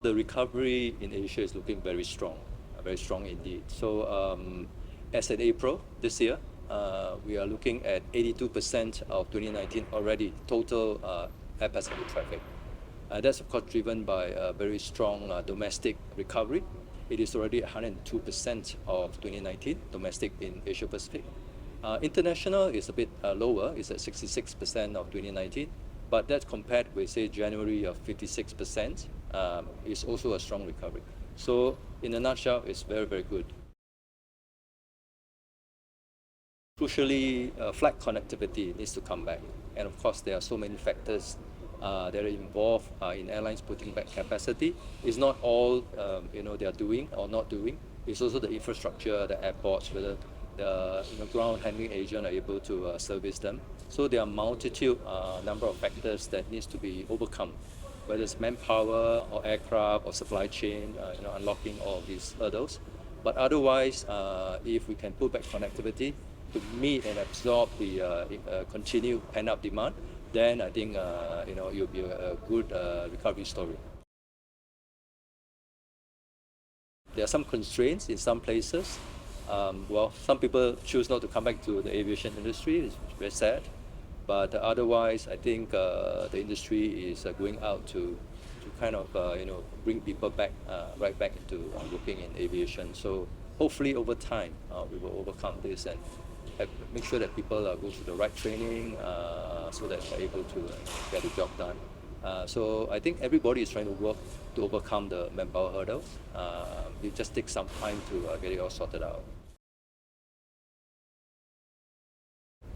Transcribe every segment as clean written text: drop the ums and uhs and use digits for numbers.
The recovery in Asia is looking very strong indeed. So as at April this year, we are looking at 82% of 2019 already total air passenger traffic. That's of course driven by a very strong domestic recovery. It is already 102% of 2019 domestic in Asia Pacific. International is a bit lower, it's at 66% of 2019, but that's compared with, say, January of 56%, is also a strong recovery. So in a nutshell, it's very, very good. Crucially, flight connectivity needs to come back. And of course, there are so many factors that are involved in airlines putting back capacity. It's not all they are doing or not doing. It's also the infrastructure, the airports, whether the ground handling agent are able to service them. So there are multitude number of factors that needs to be overcome, whether it's manpower or aircraft or supply chain, unlocking all of these hurdles. But otherwise, if we can put back connectivity to meet and absorb the continued pent-up demand, then I think it'll be a good recovery story. There are some constraints in some places. Some people choose not to come back to the aviation industry. It's very sad. But otherwise, I think the industry is going out to kind of bring people back right back into working in aviation. So hopefully over time we will overcome this and make sure that people go through the right training so that they're able to get the job done. So I think everybody is trying to work to overcome the manpower hurdles. It just takes some time to get it all sorted out.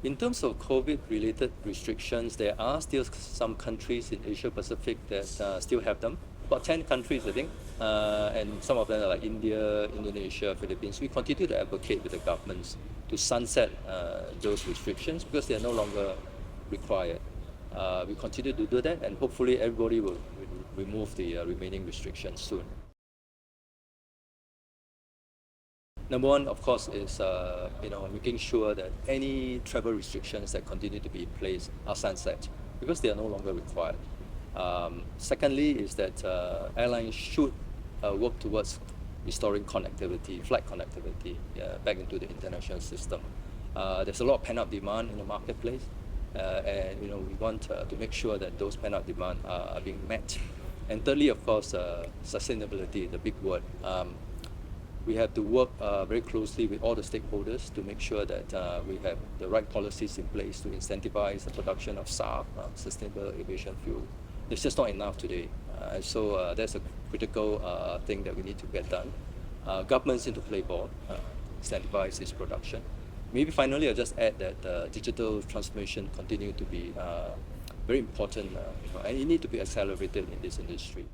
In terms of COVID-related restrictions, there are still some countries in Asia Pacific that still have them. About 10 countries, I think, and some of them are like India, Indonesia, Philippines. We continue to advocate with the governments to sunset those restrictions because they are no longer required. We continue to do that, and hopefully everybody will remove the remaining restrictions soon. Number one, of course, is making sure that any travel restrictions that continue to be in place are sunset because they are no longer required. Secondly, is that airlines should work towards restoring connectivity, flight connectivity, back into the international system. There's a lot of pent-up demand in the marketplace, and we want to make sure that those pent-up demand are being met. And thirdly, of course, sustainability, the big word. We have to work very closely with all the stakeholders to make sure that we have the right policies in place to incentivize the production of SAF, sustainable aviation fuel. It's just not enough today. So that's a critical thing that we need to get done. Governments need to play ball, incentivize this production. Maybe finally, I'll just add that digital transformation continue to be very important, and it need to be accelerated in this industry.